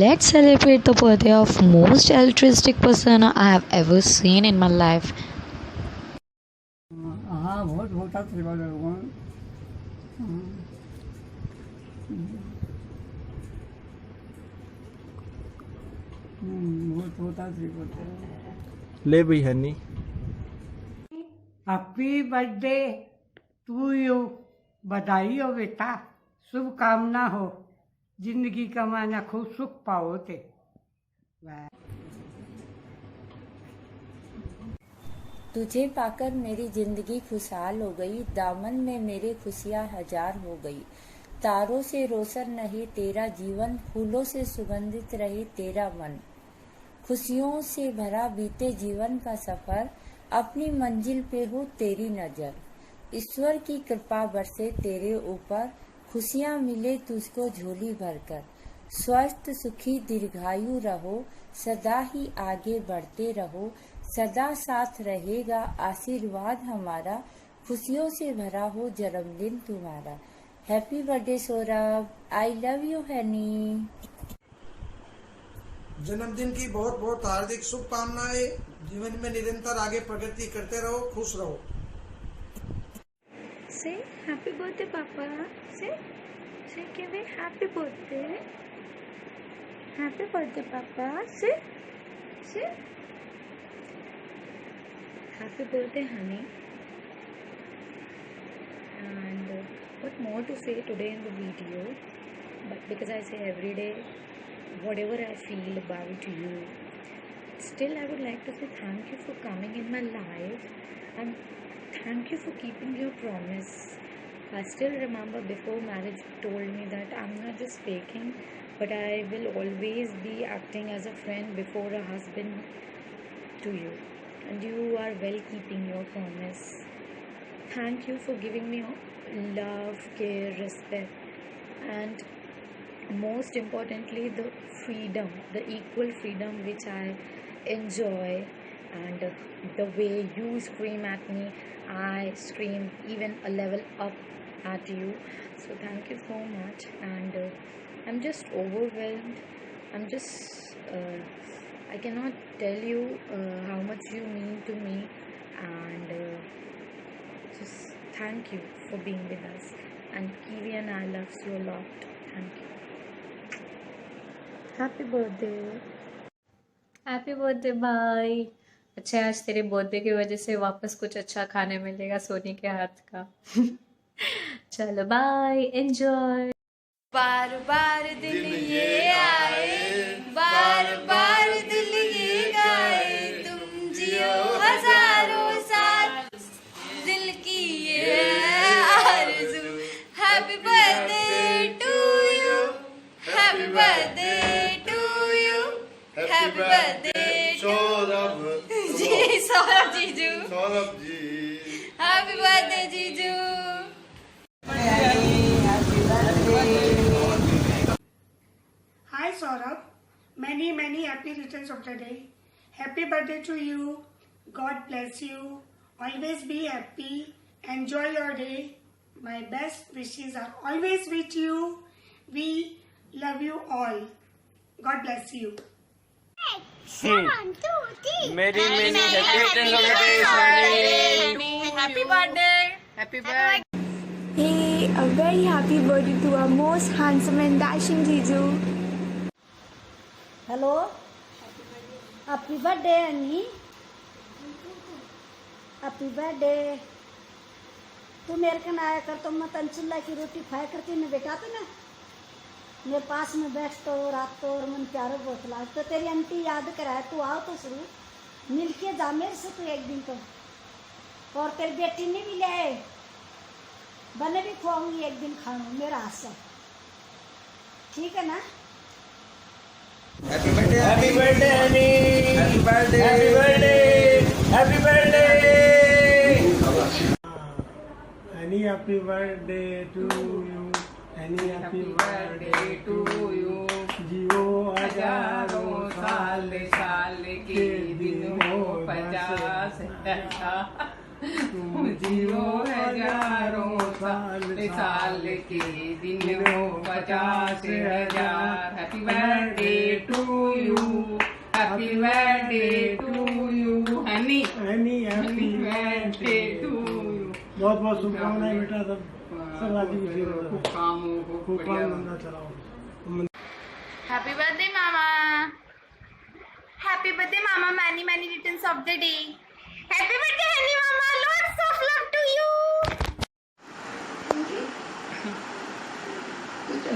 Let's celebrate the birthday of most altruistic person I have ever seen in my life. हाँ बहुत होता त्रिवाल भगवान बहुत होता त्रिवाल ले भाई Honey. Happy birthday to you. बधाई हो बेटा, शुभकामना हो, जिंदगी कमाना खूब सुख पाओ ते। तुझे पाकर मेरी जिंदगी खुशहाल हो गई, दामन में मेरे खुशियाँ हजार हो गई। तारों से रोशन रहे तेरा जीवन, फूलों से सुगंधित रहे तेरा मन। खुशियों से भरा बीते जीवन का सफर, अपनी मंजिल पे हो तेरी नजर। ईश्वर की कृपा बरसे तेरे ऊपर, खुशियाँ मिले तुझको झोली भरकर। स्वस्थ सुखी दीर्घायु रहो, सदा ही आगे बढ़ते रहो। सदा साथ रहेगा आशीर्वाद हमारा, खुशियों से भरा हो जन्मदिन तुम्हारा। Happy birthday Saurabh, I love you Honey. जन्मदिन की बहुत बहुत हार्दिक शुभकामनाएं। जीवन में निरंतर आगे प्रगति करते रहो, खुश रहो। Say happy birthday, Papa. Say, give me happy birthday. Happy birthday, Papa. Say. Happy birthday, honey. And what more to say today in the video? But because I say every day, whatever I feel about you, still I would like to say thank you for coming in my life, and thank you for keeping your promise. I still remember before marriage you told me that I'm not just faking, but I will always be acting as a friend before a husband to you. And you are well keeping your promise. Thank you for giving me love, care, respect, and most importantly the freedom, the equal freedom which I enjoy. And the way you scream at me, I scream even a level up at you. So thank you so much. And I'm just overwhelmed. I cannot tell you how much you mean to me. And just thank you for being with us. And Kiwi and I love you a lot. Thank you. Happy birthday. Happy birthday, bye. अच्छा, आज तेरे birthday की वजह से वापस कुछ अच्छा खाने मिलेगा सोनी के हाथ का। चलो बाय, एंजॉय। बार बार दिल ये आए, बार बार दिल ये गाए, तुम जियो हजारों साल, दिल की ये आरज़ू। Happy birthday to you, happy birthday to you, happy birthday Saurabh ji, Saurabh जीजू, सौरभ जी, हैप्पी बर्थडे जीजू। Hi Saurabh, many happy returns of the day. Happy birthday to you. God bless you. Always be happy. Enjoy your day. My best wishes are always with you. We love you all. God bless you. One, two, three. Many happy returns of the day. Happy birthday. Happy birthday. Hey, a very happy birthday to our most handsome and dashing Jiju. Hello, happy birthday अन्नी, happy birthday. तू मेरे कन आया कर तो मैं तंचुल्ला की रोटी खाया करती मैं बैठा था ना, मेरे पास में बैठ तो रात तो और मन प्यारो बोतला तो तेरी आंटी याद कराया, तू आओ तो शुरू मिल के जा मेरे से तू एक दिन तो। और तेरी बेटी ने भी ले आए, बने भी खुआऊंगी एक दिन खाऊं मेरा हाथ से, ठीक है ना। Happy birthday, Annie. Happy birthday. Happy birthday. Happy birthday. Happy birthday to you, Honey happy birthday to you, जियो हजारों साल, साल के दिन हो 50, तुम जियो हजारों साल, साल के दिन हो 50,000। Happy birthday to you, happy birthday to you, Honey Honey happy birthday to you. बहुत बहुत शुभकामनाएं बेटा, सब आदमी खूब काम हो, खूब काम चलाओ। Happy birthday, Mama. Happy birthday, Mama. Many, many returns of the day. Happy birthday, Honey, Mama. Lots of love to you.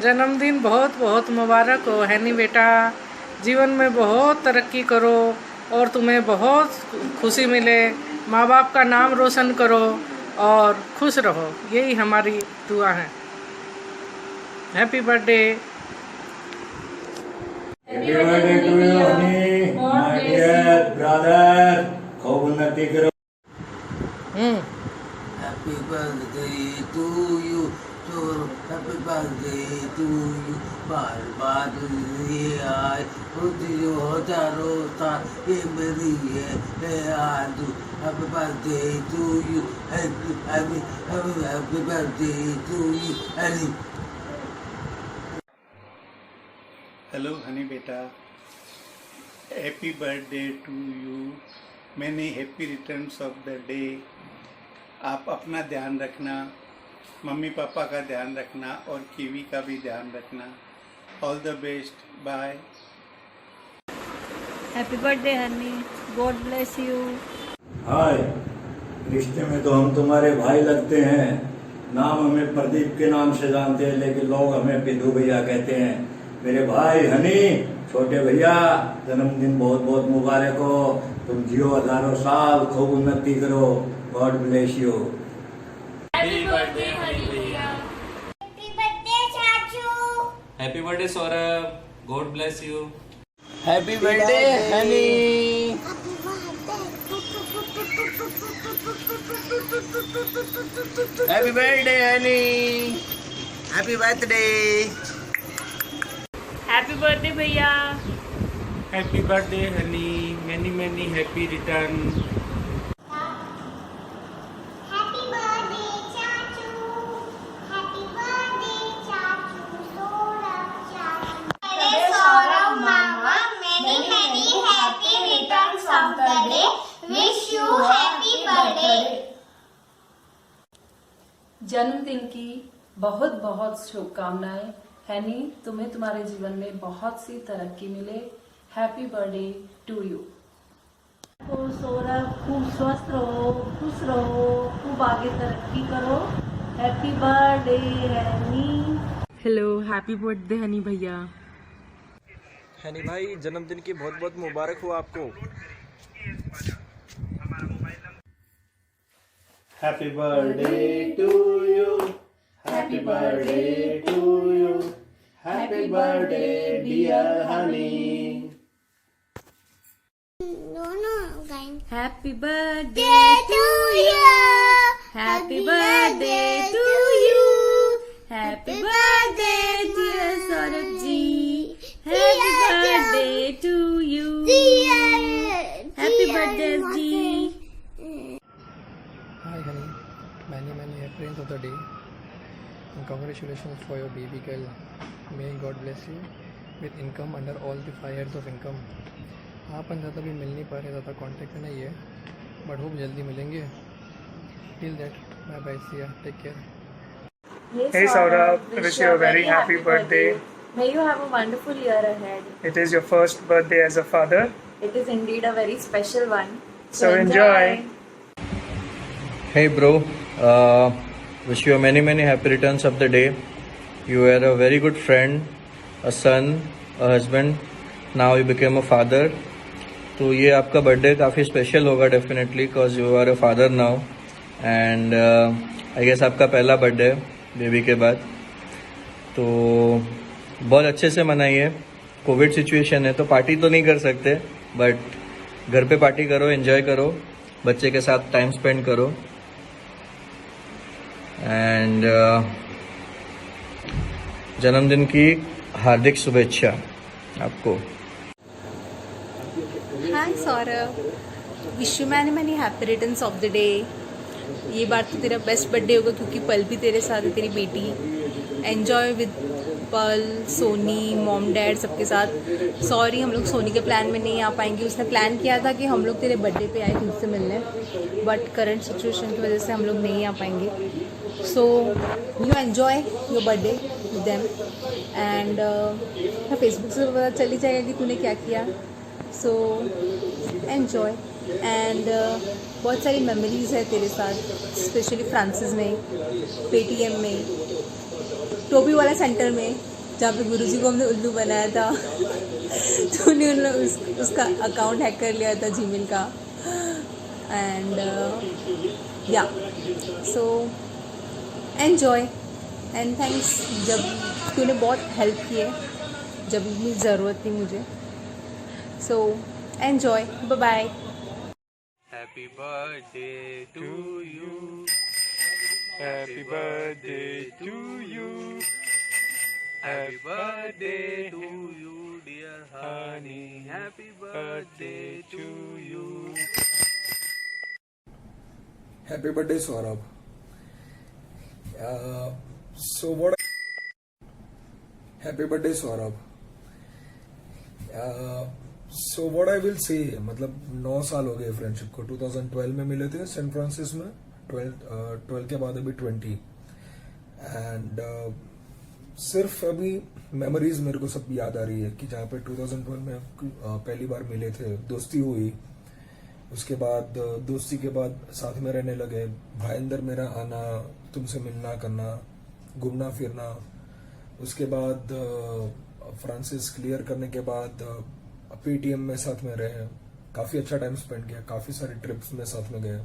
जन्मदिन बहुत बहुत मुबारक हो हैनी बेटा। जीवन में बहुत तरक्की करो और तुम्हें बहुत खुशी मिले। माँ बाप का नाम रोशन करो और खुश रहो, यही हमारी दुआ है। Happy birthday. Happy birthday to you Honey, my dear brother, खूब उन्नति करो। Happy birthday to you, happy birthday to you, बार बार ये आए जो हजारों साल, ये मेरी है आरज़ू। Happy birthday to you, happy birthday to you Honey. Hello Honey बेटा, happy birthday to you, many happy returns of the day. आप अपना ध्यान रखना, मम्मी पापा का ध्यान रखना और कीवी का भी ध्यान रखना। All the best, bye. Happy birthday Honey, God bless you. Hi, रिश्ते में तो हम तुम्हारे भाई लगते हैं, नाम हमें प्रदीप के नाम से जानते हैं, लेकिन लोग हमें पिद्धू भैया कहते हैं। मेरे भाई हनी, छोटे भैया, जन्मदिन बहुत बहुत मुबारक हो। तुम जियो हजारों साल, खूब उन्नति करो। God bless you. Happy birthday Honey भैया। Happy birthday, चाचू. Happy birthday Saurabh, God bless you. Happy birthday Honey. Happy birthday Honey, happy birthday. Happy birthday भैया। Happy birthday Honey, many many happy return. Happy birthday, चाचू. Happy birthday, चाचू. सौरभ चाचू. Birthday, Saurabh mama. Many happy returns of the day. Wish you happy birthday. जन्मदिन की बहुत बहुत शुभकामनाएं हैनी, तुम्हें तुम्हारे जीवन में बहुत सी तरक्की मिले। Happy birthday to you. Saurabh खूब स्वस्थ रहो, खुश रहो, खूब आगे तरक्की करो। Happy birthday Honey. Hello, happy birthday Honey भैया। हनी भाई, जन्मदिन की बहुत बहुत मुबारक हो आपको। Happy birthday to you, happy birthday to you, happy birthday dear Honey. Happy birthday to you, happy birthday to you, happy birthday dear Saurabh ji, happy birthday to you, happy birthday ji. Hi honey, many happy returns of the day and congratulations for your baby girl. May God bless you with income under all the 5 years of income. अपन ज़्यादा भी मिल नहीं पा रहे, ज़्यादा contact में नहीं है, but hope जल्दी मिलेंगे। Till that, bye bye, see ya, take care. Hey Saurabh, wish you a very happy birthday. May you have a wonderful year ahead. It is your first birthday as a father, It is indeed a very special one. so enjoy. Hey bro, wish you many happy returns of the day. You were a very good friend, a son, a husband. Now you became a father. तो ये आपका birthday काफ़ी special होगा definitely, because you are a father now and I guess आपका पहला birthday baby के बाद। तो बहुत अच्छे से मनाइए। कोविड सिचुएशन है तो पार्टी तो नहीं कर सकते, बट घर पे पार्टी करो, एंजॉय करो, बच्चे के साथ टाइम स्पेंड करो। एंड जन्मदिन की हार्दिक शुभेच्छा आपको। Hi Saurabh, wish you many happy returns of the day. ये बार तो तेरा बेस्ट बर्थडे होगा क्योंकि पल भी तेरे साथ है, तेरी बेटी। एन्जॉय विद पल, सोनी, मॉम डैड सबके साथ। सॉरी हम लोग सोनी के प्लान में नहीं आ पाएंगे। उसने प्लान किया था कि हम लोग तेरे बर्थडे पे आए तुझसे मिलने, बट करंट सिचुएशन की वजह से हम लोग नहीं आ पाएंगे। So you enjoy your birthday with them and Facebook से पता चल ही जाएगा कि तूने क्या किया। सो एन्जॉय एंड बहुत सारी मेमोरीज़ है तेरे साथ, स्पेशली फ्रांसिस में, पेटीएम में, टोपी वाला सेंटर में जहाँ पे गुरुजी को हमने उल्लू बनाया था तूने उसका अकाउंट हैक कर लिया था जीमेल का। एंड या सो एन्जॉय एंड थैंक्स, जब तूने बहुत हेल्प की है जब इतनी ज़रूरत थी मुझे। So enjoy, bye bye. Happy birthday to you. Happy birthday to you. Happy birthday to you, dear honey. Happy birthday to you. Happy birthday, Saurabh. Happy birthday, Saurabh. So what I will say, मतलब 9 साल हो गए friendship को। 2012 में मिले थे San Francis में, 12 के बाद अभी 20 एंड सिर्फ अभी मेमोरीज मेरे को सब याद आ रही है कि जहाँ पे 2012 में पहली बार मिले थे, दोस्ती हुई, उसके बाद दोस्ती के बाद साथ में रहने लगे। भाईंदर मेरा आना, तुमसे मिलना करना, घूमना फिरना, उसके बाद फ्रांसिस क्लियर करने के बाद पेटीएम में साथ में रहे, काफी अच्छा टाइम स्पेंड किया, काफी सारी ट्रिप्स में साथ में गए।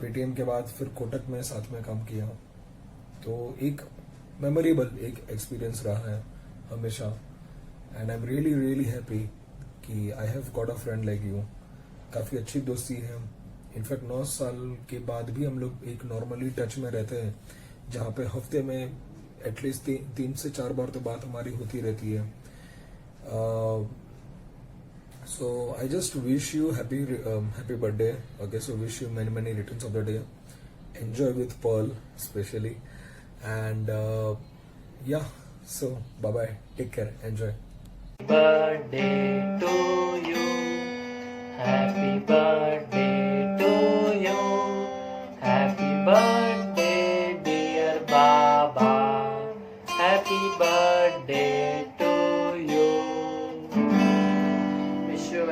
पेटीएम के बाद फिर कोटक में साथ में काम किया, तो एक मेमोरेबल एक एक्सपीरियंस रहा है हमेशा। And I am really really happy कि I have got a friend like you. काफी अच्छी दोस्ती है। इनफैक्ट 9 साल के बाद भी हम लोग एक नॉर्मली टच में रहते हैं, जहाँ पे हफ्ते में एटलीस्ट 3 से 4 बार तो बात हमारी होती रहती है। So I just wish you happy birthday. Okay, so wish you many returns of the day. Enjoy with Pearl especially, and yeah. So bye bye. Take care. Enjoy. Birthday to you. Happy birthday to you. Happy birthday, dear Baba. Happy birthday to you. Wish you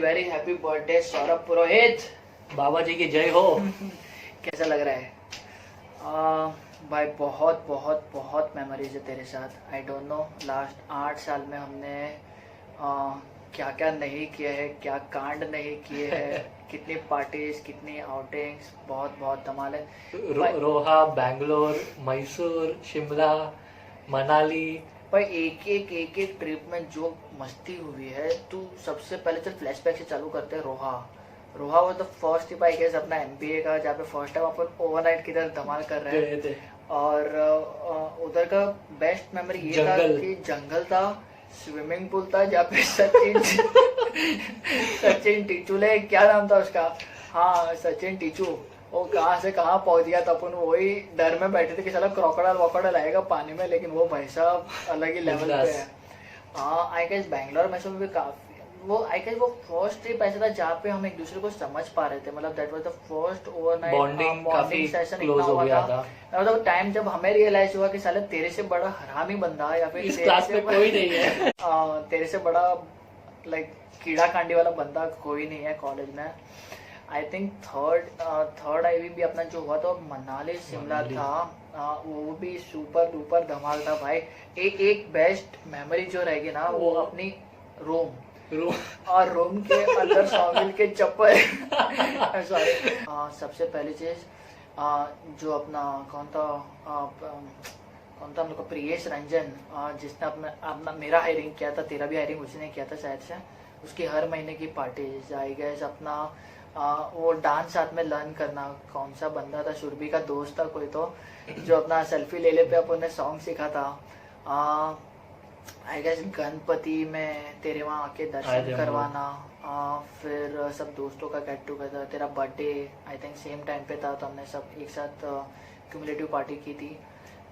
very happy birthday Saurabh पुरोहित। बाबा जी की जय हो। कैसा लग रहा है भाई? बहुत memories है तेरे साथ। आई डोंट नो लास्ट 8 साल में हमने क्या क्या नहीं किया है, क्या कांड नहीं किए हैं, कितनी पार्टीज, कितनी आउटिंग्स, बहुत धमाल है। रोहा, बैंगलोर, मैसूर, शिमला, मनाली, भाई एक ट्रिप में जो मस्ती हुई है। तू सबसे पहले चल फ्लैशबैक से चालू करते हैं। रोहा वो the first trip I guess अपना MBA का, जहाँ पे फर्स्ट टाइम अपन ओवरनाइट की तरह धमाल कर रहे थे। और उधर का बेस्ट मेमोरी ये था कि जंगल था, स्विमिंग पूल था, जहाँ पे सचिन टीचूले, क्या नाम था उसका, हाँ सचिन टीचू, वो कहाँ से कहाँ पहुंच गया था। अपन वही डर में बैठे थे कि साला क्रोकोडाइल आएगा पानी में, लेकिन वो भाई साहब अलग ही लेवल पे है। हाँ आई गेस बैंगलोर में भी काफी वो फर्स्ट ट्रिप ऐसा था जहाँ पे हम एक दूसरे को समझ पा रहे थे। मतलब that was the first overnight bonding session इतना हुआ था। मतलब टाइम जब हमें रियलाइज हुआ कि साले तेरे से बड़ा हरामी बंदा या फिर इस क्लास में कोई नहीं है तेरे से बड़ा लाइक कीड़ा कांडी वाला बंदा कोई नहीं है कॉलेज में। आई थिंक थर्ड आईवी भी अपना जो हुआ था मनाली शिमला था, वो भी सुपर डुपर धमाल था भाई। एक बेस्ट मेमोरी जो रहेगी ना वो अपनी रूम और रूम के अंदर शामिल के चप्पल सॉरी। सबसे पहली चीज जो अपना कौन था हम लोग का प्रियेश रंजन, जिसने अपना मेरा हायरिंग किया था, तेरा भी हायरिंग उसी ने किया था शायद से। उसकी हर महीने की पार्टीज आई गए अपना वो डांस साथ में लर्न करना। कौन सा बंदा था, सुरभि का दोस्त था कोई तो, जो अपना सेल्फी ले ले पे अपन ने सॉन्ग सीखा था। आई गेस गणपति में तेरे वहाँ आके दर्शन करवाना, फिर सब दोस्तों का गेट टुगेदर, तेरा birthday I think same time पे था, तो हमने सब एक साथ क्यूमुलेटिव पार्टी की थी।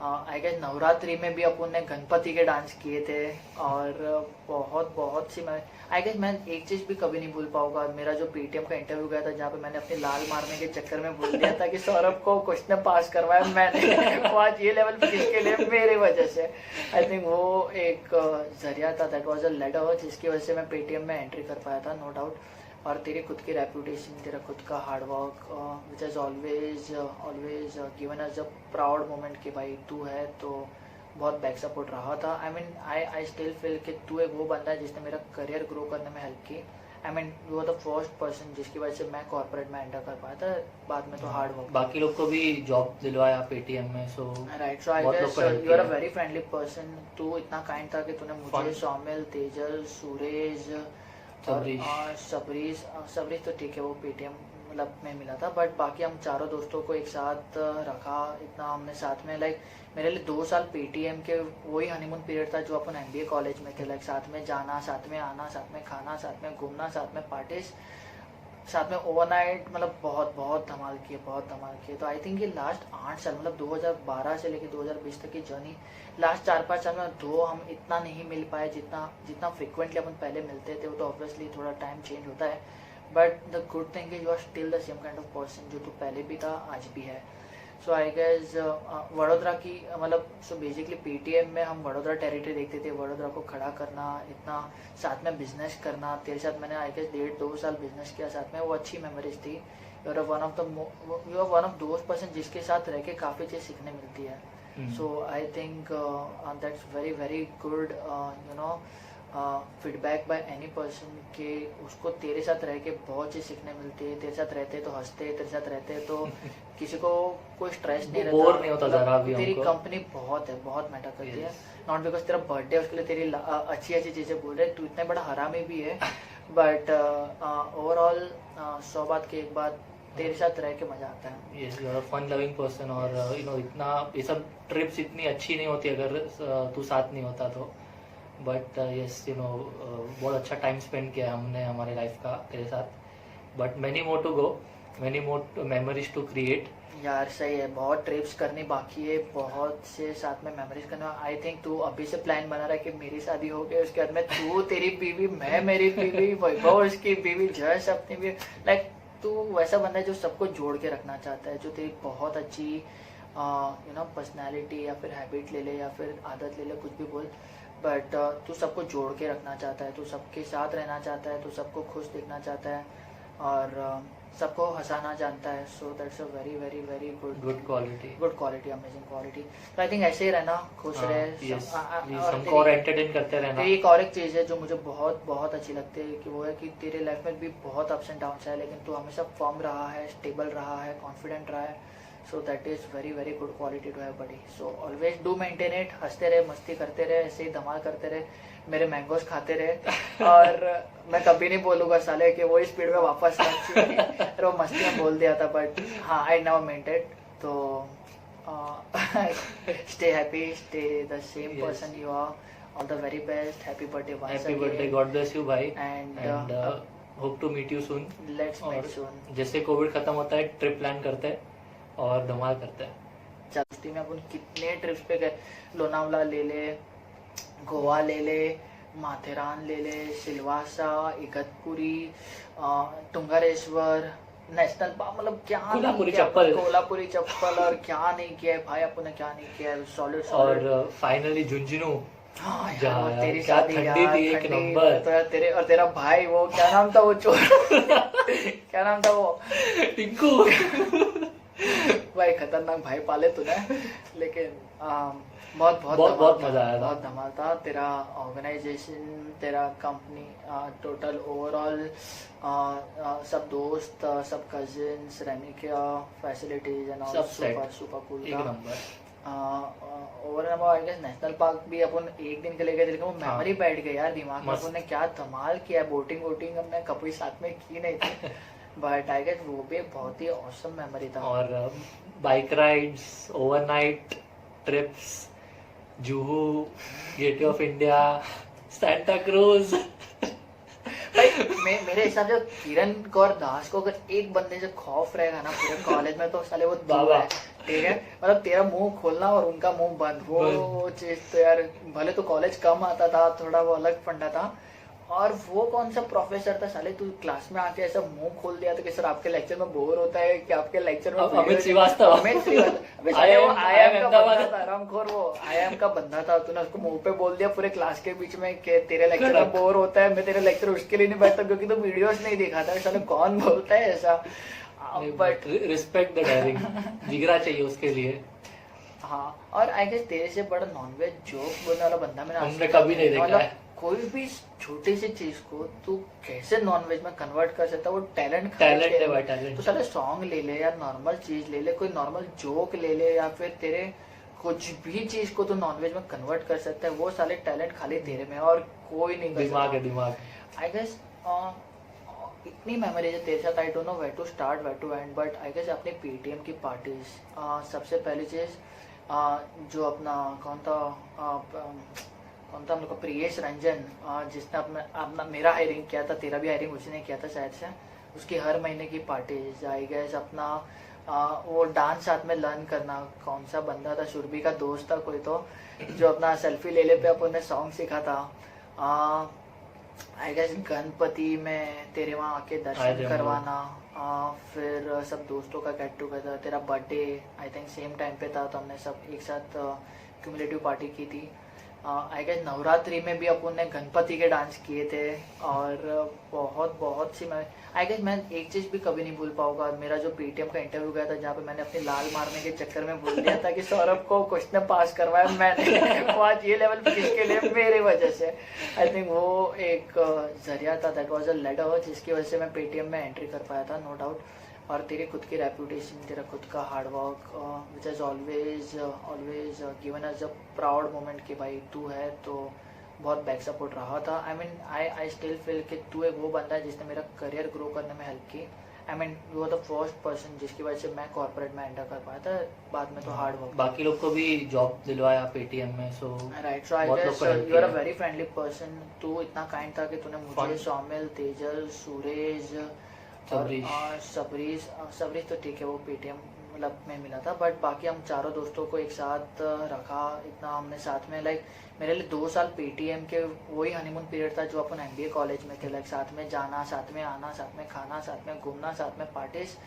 आई गेस नवरात्रि में भी अपन ने गणपति के डांस किए थे, और बहुत सी आई गेस मैं एक चीज़ भी कभी नहीं भूल पाऊंगा, मेरा जो पेटीएम का इंटरव्यू गया था जहाँ पे मैंने अपनी लाल मारने के चक्कर में भूल दिया था कि सौरभ को क्वेश्चन पास करवाया मैंने वो आज ये लेवल पे किसके लिए, मेरे वजह से। आई थिंक वो एक जरिया था, दैट वाज अ लेटर जिसकी वजह से मैं पेटीएम में एंट्री कर पाया था, नो डाउट। और तेरी खुद की रेपुटेशन, तेरा खुद का hard work which is always given as a proud moment कि भाई तू है, तो बहुत बैक सपोर्ट रहा था। आई स्टिल फील कि तू एक वो बंदा है जिसने मेरा करियर ग्रो करने में हेल्प की। I mean you are the first person जिसकी वजह से मैं कॉर्पोरेट में एंटर कर पाया था, बाद में तो हार्ड वर्क। बाकी लोग को भी जॉब दिलवाया पेटीएम में, so right. So I guess you are a very friendly person. तू इतना काइंड था कि तूने मुझे, सौमिल, तेजल, सूरज, सबरीश तो ठीक है वो पेटीएम मतलब में मिला था, बट बाकी हम चारों दोस्तों को एक साथ रखा, इतना हमने साथ में लाइक मेरे लिए 2 साल पेटीएम के वही हनीमून पीरियड था जो अपन एमबीए कॉलेज में थे, लाइक साथ में जाना, साथ में आना, साथ में खाना, साथ में घूमना, साथ में पार्टीज, साथ में ओवरनाइट, मतलब बहुत धमाल किए। तो आई थिंक ये लास्ट 8 साल मतलब 2012 से लेकर 2020 तक की जर्नी, लास्ट 4-5 साल में दो हम इतना नहीं मिल पाए जितना फ्रिक्वेंटली अपन पहले मिलते थे। वो तो ऑब्वियसली थोड़ा टाइम चेंज होता है, but the good thing is you are still the same kind of person जो तू पहले भी था आज भी है। सो आई गेस वडोदरा की मतलब सो बेसिकली पेटीएम में हम वडोदरा टेरिटरी देखते थे, वडोदरा को खड़ा करना, इतना साथ में बिजनेस करना, तेरे साथ मैंने आई गेस 1.5-2 साल बिजनेस किया साथ में, वो अच्छी मेमोरीज थी। You are one of those person जिसके साथ रह के काफ़ी चीज़ सीखने मिलती है। So I think that's very good you know feedback by any person के उसको तेरे साथ रह के बहुत चीज़ सीखने मिलती है। तेरे साथ रहते तो हंसते, तेरे साथ रहते तो किसी को कोई स्ट्रेस नहीं रहता, बोर नहीं होता जरा भी। तेरी कंपनी बहुत मैटर करती है, नॉट बिकॉज तेरा बर्थडे उसके लिए तेरी अच्छी चीज़ें बोल रहे, तू इतना बड़ा हरामी भी है, बट ओवरऑल 100 बात की एक बात, तेरे साथ रह के मजा आता है। Yes, you are a fun loving person, और यू नो इतना ये सब ट्रिप्स इतनी अच्छी नहीं होती अगर तू साथ नहीं होता तो, बट यस यू नो बहुत अच्छा टाइम स्पेंड किया हमने हमारे लाइफ का तेरे साथ, but many more to go, many more memories to create. यार सही है, बहुत ट्रिप्स करनी बाकी है, बहुत से साथ में मेमोरीज करना। आई थिंक तू अभी से प्लान बना रहा है कि मेरी शादी हो गई, उसके बाद में तू तेरी बीवी, मैं मेरी बीवी, वैभव उसकी बीवी, जश अपनी बीवी, लाइक तू वैसा बंदा है जो सबको जोड़ के रखना चाहता है, जो तेरी बहुत अच्छी यू नो पर्सनैलिटी या फिर हैबिट ले ले या फिर आदत ले ले, कुछ भी बोल, बट तू सबको जोड़ के रखना चाहता है, तू सबके साथ रहना चाहता है, तू सबको खुश देखना चाहता है और सबको हंसाना जानता है। So that's a very good quality, amazing quality. तो आई थिंक ऐसे ही रहना, खुश रहे, सबको एंटरटेन करते रहना। एक और एक चीज़ है जो मुझे बहुत अच्छी लगती है कि वो है कि तेरे लाइफ में भी बहुत अप्स एंड डाउन्स है, लेकिन तू हमेशा फर्म रहा है, स्टेबल रहा है, कॉन्फिडेंट रहा है। So that is very good quality to have buddy. So always do maintain it, हंसते रहे, मस्ती करते रहे, ऐसे ही धमाल करते रहे, मेरे मैंगोज खाते रहे और मैं कभी नहीं बोलूँगा साले कि वो स्पीड में वापस अरे वो मस्ती में बोल दिया था, बट हाँ आई नेवर मेंट इट। तो stay happy, stay the same person you are, all the very best, happy birthday once again, happy birthday, God bless you भाई, and hope to meet you soon. Let's meet soon. जैसे Covid खत्म होता है trip plan करते हैं और धमाल करते हैं। चलती में अपन कितने ट्रिप्स पे गए, लोनावला ले ले, गोवा ले ले, माथेरान ले ले, सिलवासा, इगतपुरी, टुंगारेश्वर नेशनल पार्क, मतलब क्या कोल्हापुरी चप्पल और क्या नहीं किया है भाई अपन ने, क्या नहीं किया है, सॉलिड। और फाइनली झुंझुनू, तेरी क्या शादी ठंडी थी, एक नंबर। तो यार तेरे और तेरा भाई, वो क्या नाम था वो चोर क्या नाम था वो, टिंकू भाई खतरनाक भाई पाले तूने, लेकिन बहुत मजा आया था, बहुत धमाल था। तेरा ऑर्गेनाइजेशन, तेरा कंपनी, टोटल ओवरऑल सब दोस्त, सब कजिन्स, रहने का facilities and all super cool था, एक नंबर। Overall I guess national park भी अपन एक दिन के लिए गए, लेकिन वो मेमोरी बैठ गई यार दिमाग में, अपन ने क्या धमाल किया है, बोटिंग हमने कभी साथ में की नहीं थी बट आई गेस वो भी एक बहुत ही ऑसम मेमोरी था। और bike rides, overnight trips, Juhu, gateway of India, Santa cruise. भाई मेरे हिसाब से किरण कौर दास को अगर एक बंदे से खौफ रहेगा ना पूरे कॉलेज में तो साले वो बाबा, ठीक है। मतलब तेरा मुंह खोलना और उनका मुंह बंद, वो चीज तो यार, भले तो कॉलेज कम आता था, थोड़ा वो अलग फंडा था। और वो कौन सा प्रोफेसर था साले, तू क्लास में आके ऐसा मुंह खोल दिया तो कि सर आपके लेक्चर में बोर होता है कि आपके लेक्चर में अमित श्रीवास्तव आरामखोर, वो आईएम का बंदा था, तूने उसको मुंह पे बोल दिया पूरे क्लास के बीच में कि तेरे लेक्चर में बोर होता है, मैं तेरे लेक्चर उसके लिए नहीं बैठता क्योंकि तो वीडियोस नहीं दिखा था। साले कौन बोलता है ऐसा? बट रिस्पेक्ट द डेयरिंग, जिगरा चाहिए उसके लिए। हाँ, और आई गेस तेरे से बड़ा नॉनवेज जोक बोलने वाला बंदा मैंने हमने कभी नहीं देखा है। कोई भी छोटी सी चीज को तू कैसे नॉनवेज में कन्वर्ट कर सकता है, वो टैलेंट है भाई, टैलेंट। तो साले सॉन्ग ले ले या नॉर्मल चीज ले ले, कोई नॉर्मल जोक ले ले, या फिर तेरे कुछ भी चीज को तू नॉनवेज में कन्वर्ट कर सकता है, वो साले टैलेंट खाली तेरे में और कोई नहीं कर दिमाग है, दिमाग। आई गेस इतनी मेमोरीज है तेरे साथ, I don't know where to start where to end, but I guess अपनी पेटीएम की पार्टीज, सबसे पहली चीज जो अपना कौन था हम लोग का प्रियेश रंजन, जिसने अपना मेरा हायरिंग किया था, तेरा भी हायरिंग उसी ने किया था शायद से, उसकी हर महीने की पार्टीज। आई गेस अपना वो डांस साथ में लर्न करना, कौन सा बंदा था, सुरभि का दोस्त था कोई तो, जो अपना सेल्फी ले ले पे अपन ने सॉन्ग सीखा था। आई गेस गणपति में तेरे वहाँ आके दर्शन करवाना, फिर सब दोस्तों का गेट टुगेदर, तेरा birthday I think same time पे था, तो हमने सब एक साथ क्यूमुलेटिव पार्टी की थी। आई गेस नवरात्रि में भी अपन ने गणपति के डांस किए थे, और बहुत सी आई गेस मैं एक चीज़ भी कभी नहीं भूल पाऊंगा, मेरा जो पेटीएम का इंटरव्यू गया था जहाँ पे मैंने अपने लाल मारने के चक्कर में भूल दिया था कि सौरभ को क्वेश्चन पास करवाया मैंने, वो आज ये लेवल पे किसके लिए, मेरी वजह से। आई थिंक वो एक जरिया था, दैट वाज अ लेडर जिसकी वजह से मैं पेटीएम में एंट्री कर पाया था, नो डाउट। और तेरी खुद की रेपुटेशन, तेरा खुद का hard work which has always given us a proud moment कि भाई तू है तो बहुत बैक सपोर्ट रहा था। आई स्टिल फील कि तू एक वो बंदा है जिसने मेरा करियर ग्रो करने में हेल्प की। You are the first person जिसकी वजह से मैं कॉर्पोरेट में एंटर कर पाया था, बाद में तो हार्ड वर्क। बाकी लोग को भी जॉब दिलवाया पेटीएम में, so right. So I guess you are a very friendly person. तू इतना काइंड था कि तूने मुझे, सौमिल, तेजल, सुरेश, सबरीश तो ठीक है वो पेटीएम मतलब में मिला था, बट बाकी हम चारों दोस्तों को एक साथ रखा, इतना हमने साथ में लाइक मेरे लिए 2 साल पेटीएम के वही हनीमून पीरियड था जो अपन एमबीए कॉलेज में थे, लाइक साथ में जाना, साथ में आना, साथ में खाना, साथ में घूमना, साथ में पार्टीज,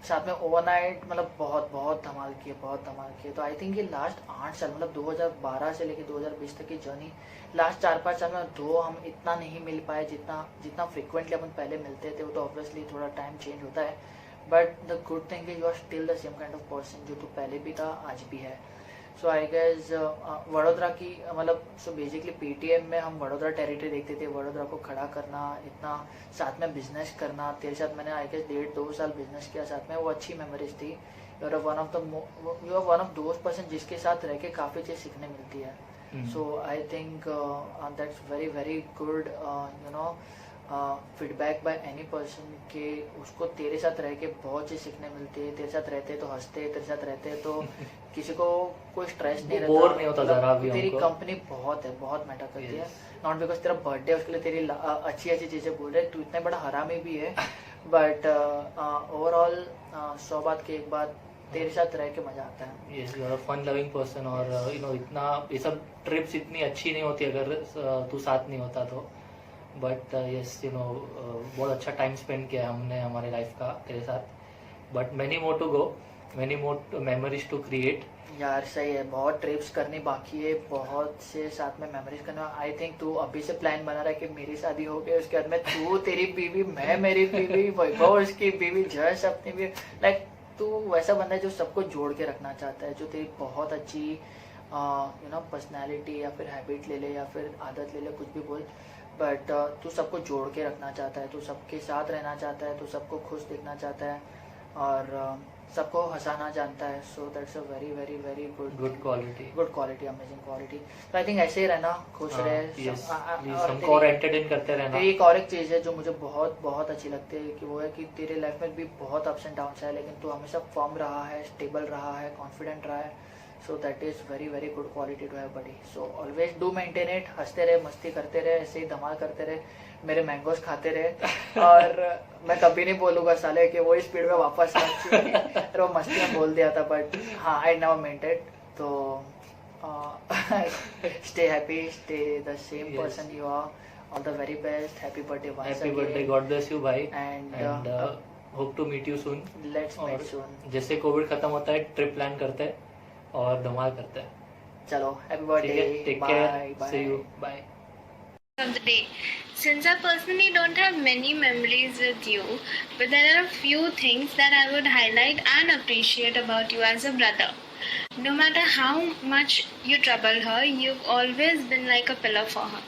साथ में ओवरनाइट, मतलब बहुत धमाल किए। तो आई थिंक ये लास्ट 8 साल मतलब 2012 से लेकर 2020 तक की जर्नी, लास्ट 4-5 साल में हम इतना नहीं मिल पाए जितना फ्रिक्वेंटली अपन पहले मिलते थे। वो तो ऑब्वियसली थोड़ा टाइम चेंज होता है, but the good thing is you are still the same kind of person जो तू पहले भी था आज भी है। सो आई गेस वडोदरा की मतलब सो बेसिकली पेटीएम में हम वडोदरा टेरिटरी देखते थे, वडोदरा को खड़ा करना, इतना साथ में बिजनेस करना, तेरे साथ मैंने आई गेस 1.5-2 साल बिजनेस किया साथ में, वो अच्छी मेमोरीज थी। You are one of those person जिसके साथ रह के काफ़ी चीज़ सीखने मिलती है। So I think that's very good you know feedback by any person कि उसको तेरे साथ रह के बहुत चीज़ सीखने मिलती है, तेरे साथ रहते तो हंसते, तेरे साथ रहते तो किसी को कोई स्ट्रेस नहीं रहता, बोर नहीं होता जरा भी। तेरी कंपनी बहुत मैटर करती है, नॉट बिकॉज तेरा बर्थडे उसके लिए तेरी अच्छी चीज़ें बोल रहे, तू इतना बड़ा हरामी भी है, बट ओवरऑल 100 बात की एक बात, तेरे साथ रह के मजा आता है। Yes, you are a fun loving person, और यू नो इतना ये सब ट्रिप्स इतनी अच्छी नहीं होती अगर तू साथ नहीं होता तो, बट यस यू नो बहुत अच्छा टाइम स्पेंड किया हमने हमारे लाइफ का तेरे साथ, but many more to go, many more memories to create. यार सही है, बहुत ट्रिप्स करनी बाकी है, बहुत से साथ में मेमोरीज करना। आई थिंक तू अभी से प्लान बना रहा है कि मेरी शादी हो गई, उसके बाद में तू तेरी बीवी, मैं मेरी बीवी, वैभव उसकी बीवी, जश अपनी बीवी, लाइक तू वैसा बंदा है जो सबको जोड़ के रखना चाहता है, जो तेरी बहुत अच्छी यू नो पर्सनैलिटी या फिर हैबिट ले ले या फिर आदत ले ले, कुछ भी बोल, बट तू सबको जोड़ के रखना चाहता है, तू सबके साथ रहना चाहता है, तू सबको खुश देखना चाहता है, और सबको हंसाना जानता है. So that's a very very very good quality, amazing quality. तो आई थिंक ऐसे ही रहना, खुश रहे. हमको और एंटरटेन करते रहना. एक और एक चीज़ है जो मुझे बहुत बहुत अच्छी लगती है कि वो है कि तेरे लाइफ में भी बहुत अप्स एंड डाउन्स है, लेकिन तू हमेशा फर्म रहा है, स्टेबल रहा है, कॉन्फिडेंट रहा है. So that is very very good quality to have buddy. So always do maintain it. हंसते रहे, मस्ती करते रहे, ऐसे ही धमाल करते रहे, मेरे मैंगोज खाते रहे. और मैं कभी नहीं बोलूँगा साले कि वही स्पीड में वापस वो मस्ती में बोल दिया था, बट हाँ आई नेवर मेंट इट. तो stay happy, stay the same person you are. All the very best. Happy birthday once again. Happy birthday. God bless you, भाई. And hope to meet you soon. Let's meet soon. जैसे Covid खत्म होता है, trip plan करते हैं और धमाल करते हैं. चलो, happy birthday. Take care. See you. Bye. Of the day. Since I personally don't have many memories with you, but there are a few things that I would highlight and appreciate about you as a brother. No matter how much you trouble her, you've always been like a pillar for her.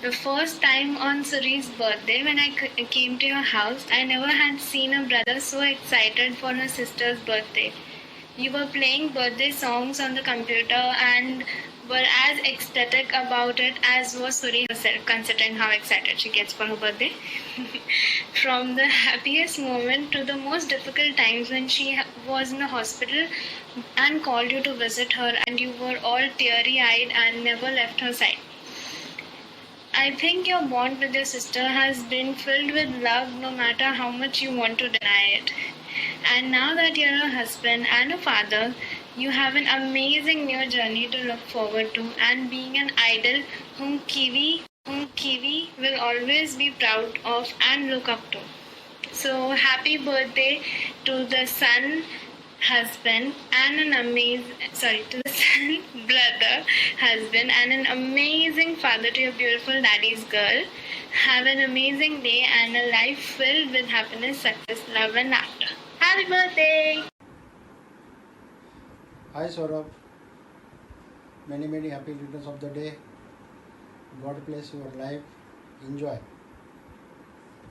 The first time on Suri's birthday, when I came to your house, I never had seen a brother so excited for her sister's birthday. You were playing birthday songs on the computer and were as ecstatic about it as was Suri herself, considering how excited she gets for her birthday. From the happiest moment to the most difficult times when she was in the hospital and called you to visit her, and you were all teary-eyed and never left her side. I think your bond with your sister has been filled with love no matter how much you want to deny it. And now that you're a husband and a father, you have an amazing new journey to look forward to, and being an idol whom Kiwi will always be proud of and look up to. So happy birthday to the son, husband, and to the son, brother, husband, and an amazing father to your beautiful daddy's girl. Have an amazing day and a life filled with happiness, success, love, and laughter. Happy birthday! Hi Saurabh, many happy returns of the day. God bless your life. Enjoy.